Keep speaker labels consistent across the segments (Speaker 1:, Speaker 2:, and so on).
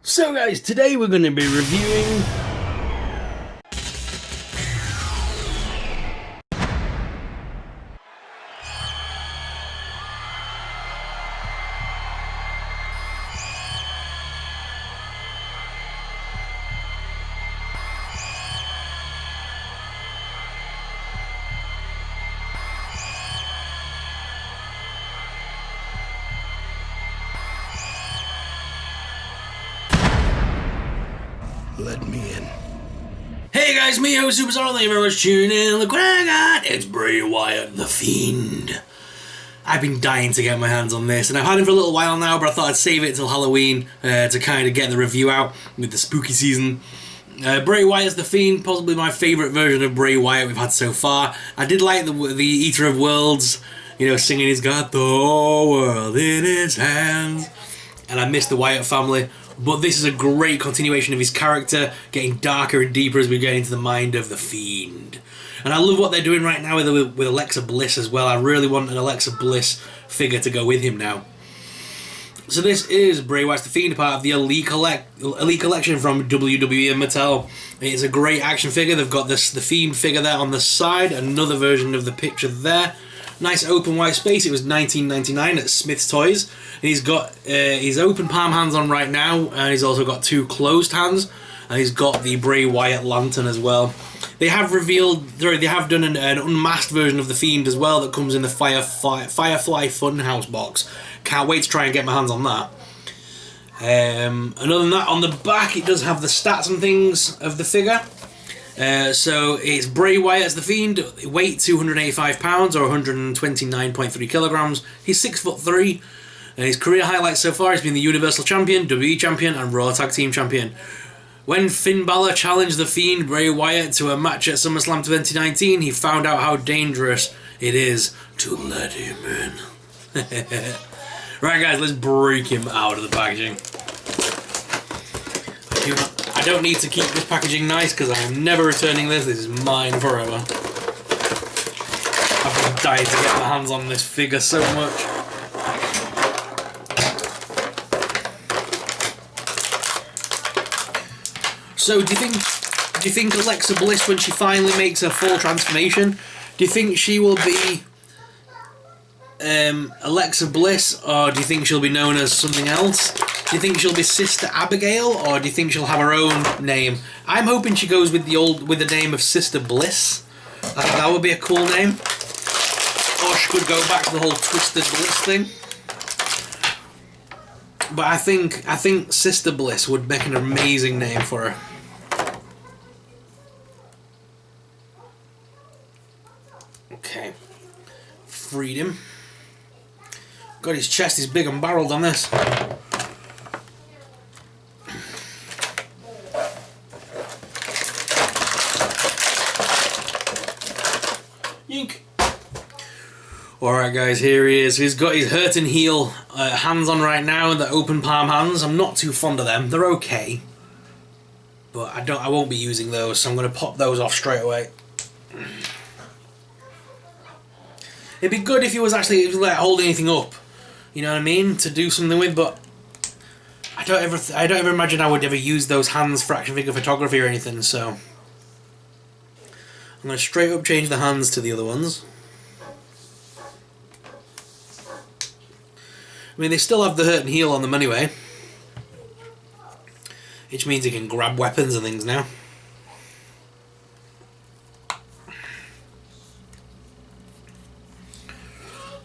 Speaker 1: So guys, today we're going to be reviewing Let me in. Hey guys, me, host Superstar, thank you very much for tuning in. Look what I got! It's Bray Wyatt, the Fiend. I've been dying to get my hands on this, and I've had him for a little while now, but I thought I'd save it until Halloween to kind of get the review out with the spooky season. Bray Wyatt's the Fiend, possibly my favourite version of Bray Wyatt we've had so far. I did like the Eater of Worlds, you know, singing "He's got the whole world in his hands," and I miss the Wyatt family. But this is a great continuation of his character, getting darker and deeper as we get into the mind of the Fiend. And I love what they're doing right now with Alexa Bliss as well. I really want an Alexa Bliss figure to go with him now. So this is Bray Wyatt's the Fiend, part of the Elite Collection from WWE and Mattel. It's a great action figure. They've got the Fiend figure there on the side, another version of the picture there. Nice open white space. It was $19.99 at Smith's Toys. And he's got his open palm hands on right now, and he's also got two closed hands, and he's got the Bray Wyatt lantern as well. They have done an unmasked version of the Fiend as well that comes in the Firefly Funhouse box. Can't wait to try and get my hands on that. And other than that, on the back it does have the stats and things of the figure. So it's Bray Wyatt as the Fiend, weight £285 or 129.3 kilograms. He's 6'3", and his career highlights so far has been the Universal Champion, WWE Champion, and Raw Tag Team Champion. When Finn Balor challenged the Fiend Bray Wyatt to a match at SummerSlam 2019, he found out how dangerous it is to let him in. Right, guys, let's break him out of the packaging. I don't need to keep this packaging nice because I am never returning this. This is mine forever. I've been dying to get my hands on this figure so much. So, do you think Alexa Bliss, when she finally makes her full transformation, do you think she will be Alexa Bliss, or do you think she'll be known as something else? Do you think she'll be Sister Abigail, or do you think she'll have her own name? I'm hoping she goes with the name of Sister Bliss. I think that would be a cool name. Or she could go back to the whole Twisted Bliss thing. But I think Sister Bliss would make an amazing name for her. Okay. Freedom. God, his chest is big and barreled on this. Yink. Alright guys, here he is. He's got his hurt and heel hands on right now, the open palm hands. I'm not too fond of them. They're okay. But I won't be using those, so I'm going to pop those off straight away. It'd be good if he was actually like holding anything up. You know what I mean? To do something with, but I don't ever imagine I would ever use those hands for action figure photography or anything, so I'm going to straight up change the hands to the other ones. I mean, they still have the hurt and heel on them anyway, which means he can grab weapons and things now.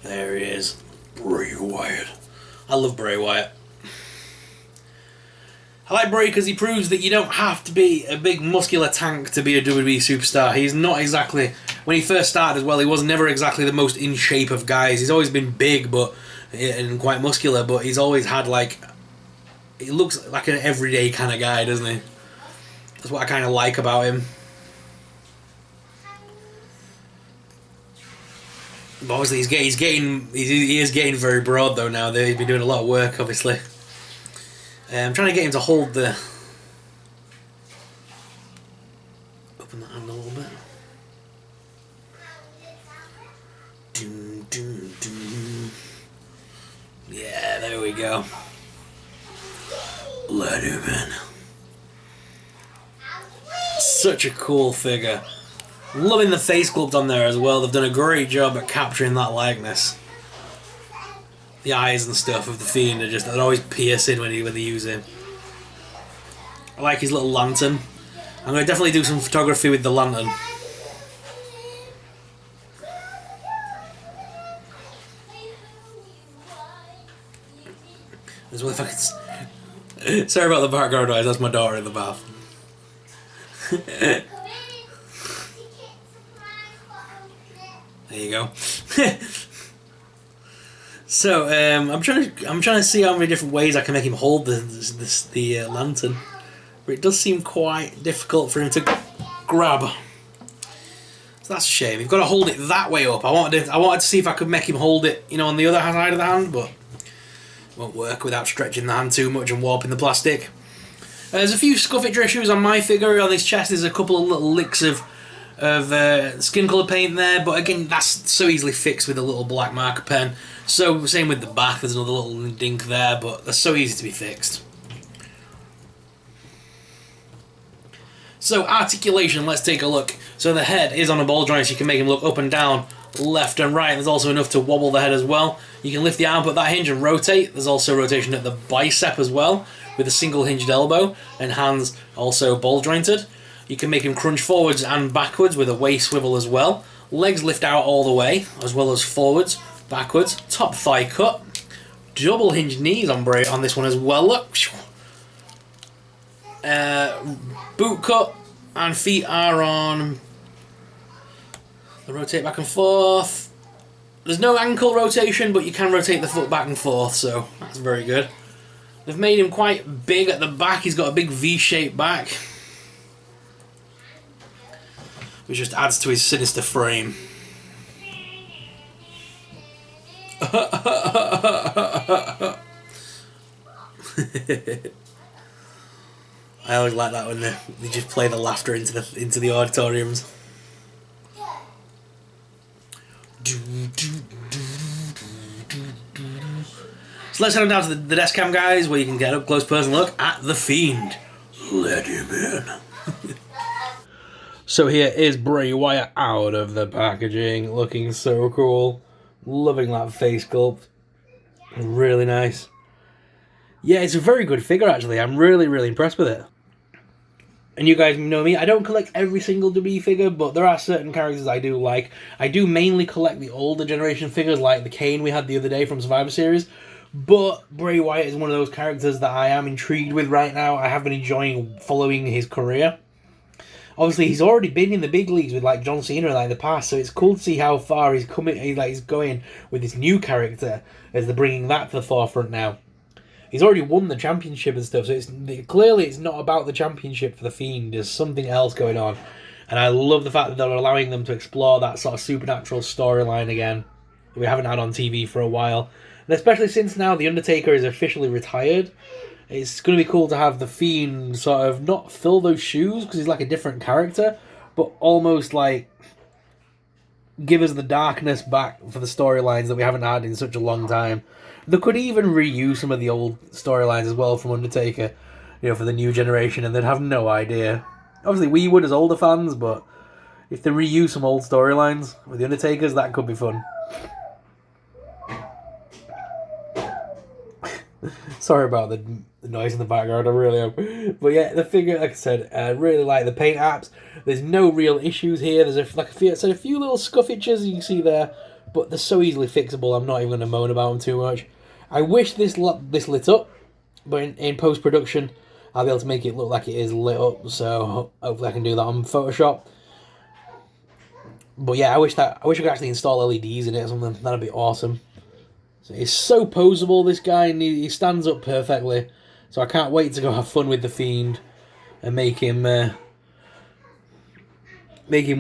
Speaker 1: There he is. Bray Wyatt. I love Bray Wyatt. I like Bray because he proves that you don't have to be a big muscular tank to be a WWE superstar. He's not exactly... When he first started as well, he was never exactly the most in shape of guys. He's always been big and quite muscular, but he's always had like... He looks like an everyday kind of guy, doesn't he? That's what I kind of like about him. But obviously he is getting very broad though now. He's been doing a lot of work, obviously. I'm trying to get him to hold the... Open that hand a little bit. Dun, dun, dun. Yeah, there we go. Let Let him in. Such a cool figure. Loving the face sculpt on there as well. They've done a great job at capturing that likeness. The eyes and stuff of the Fiend are just, they're always piercing when they use him. I like his little lantern. I'm going to definitely do some photography with the lantern. As well, if I could... Sorry about the background noise, that's my daughter in the bath. There you go. So I'm trying to see how many different ways I can make him hold the lantern, but it does seem quite difficult for him to grab. So that's a shame. You've got to hold it that way up. I wanted to see if I could make him hold it, you know, on the other side of the hand, but it won't work without stretching the hand too much and warping the plastic. There's a few scuffage issues on my figure. On his chest, there's a couple of little licks of skin colour paint there, but again, that's so easily fixed with a little black marker pen. So same with the back, there's another little dink there, but they're so easy to be fixed. So articulation, let's take a look. So the head is on a ball joint, so you can make him look up and down, left and right. There's also enough to wobble the head as well. You can lift the arm, put that hinge and rotate. There's also rotation at the bicep as well, with a single hinged elbow, and hands also ball jointed. You can make him crunch forwards and backwards with a waist swivel as well. Legs lift out all the way, as well as forwards, backwards. Top thigh cut. Double hinged knees on Bray on this one as well. Look. Boot cut, and feet are on. They rotate back and forth. There's no ankle rotation, but you can rotate the foot back and forth, so that's very good. They've made him quite big at the back. He's got a big V-shaped back, which just adds to his sinister frame. I always like that when they just play the laughter into the auditoriums. So let's head on down to the desk cam, guys, where you can get up close personal look at the Fiend. Let him in. So here is Bray Wyatt out of the packaging, looking so cool. Loving that face sculpt. Really nice. Yeah, it's a very good figure, actually. I'm really, really impressed with it. And you guys know me, I don't collect every single WWE figure, but there are certain characters I do like. I do mainly collect the older generation figures, like the Kane we had the other day from Survivor Series. But Bray Wyatt is one of those characters that I am intrigued with right now. I have been enjoying following his career. Obviously, he's already been in the big leagues with like John Cena in the past, so it's cool to see how far he's coming. He's going with this new character as they're bringing that to the forefront now. He's already won the championship and stuff, so clearly it's not about the championship for the Fiend. There's something else going on, and I love the fact that they're allowing them to explore that sort of supernatural storyline again that we haven't had on TV for a while, and especially since now the Undertaker is officially retired. It's going to be cool to have the Fiend sort of not fill those shoes, because he's like a different character, but almost like give us the darkness back for the storylines that we haven't had in such a long time. They could even reuse some of the old storylines as well from Undertaker, you know, for the new generation, and they'd have no idea. Obviously, we would as older fans, but if they reuse some old storylines with the Undertakers, that could be fun. Sorry about the noise in the background, I really am. But yeah, the figure, like I said, I really like the paint apps. There's no real issues here. There's a few little scuffitures you can see there, but they're so easily fixable, I'm not even going to moan about them too much. I wish this lit up, but in post-production, I'll be able to make it look like it is lit up, so hopefully I can do that on Photoshop. But yeah, I wish I could actually install LEDs in it or something. That'd be awesome. So he's so poseable, this guy, and he stands up perfectly. So I can't wait to go have fun with the Fiend and make him one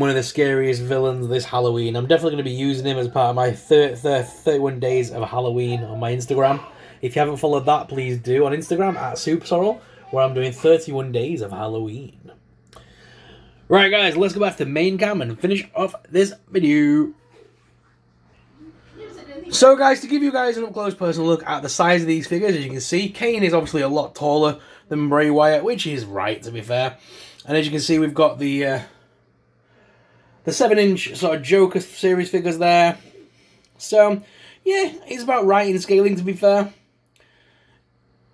Speaker 1: of the scariest villains this Halloween. I'm definitely going to be using him as part of my 31 days of Halloween on my Instagram. If you haven't followed that, please do on Instagram at SuperSorrel, where I'm doing 31 days of Halloween. Right, guys, let's go back to the main cam and finish off this video. So guys, to give you guys an up-close personal look at the size of these figures, as you can see, Kane is obviously a lot taller than Bray Wyatt, which is right, to be fair. And as you can see, we've got the 7-inch sort of Joker series figures there. So, yeah, he's about right in scaling, to be fair.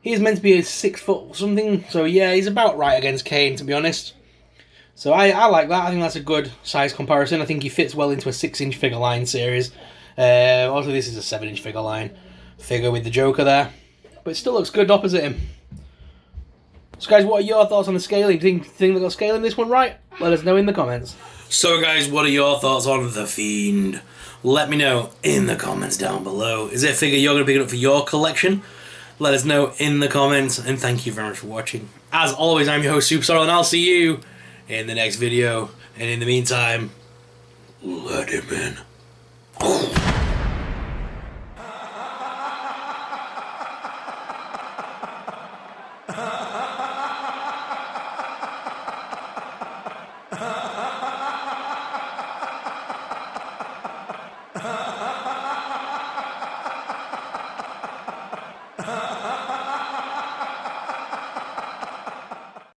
Speaker 1: He's meant to be a 6 foot something, so yeah, he's about right against Kane, to be honest. So I like that. I think that's a good size comparison. I think he fits well into a 6-inch figure line series. Also, this is a 7-inch figure line figure with the Joker there. But it still looks good opposite him. So guys, what are your thoughts on the scaling? Do you think they got scaling this one right? Let us know in the comments. So guys, what are your thoughts on The Fiend? Let me know in the comments down below. Is it a figure you're going to pick up for your collection? Let us know in the comments. And thank you very much for watching. As always, I'm your host, Superstar, and I'll see you in the next video. And in the meantime, let him in.
Speaker 2: Ha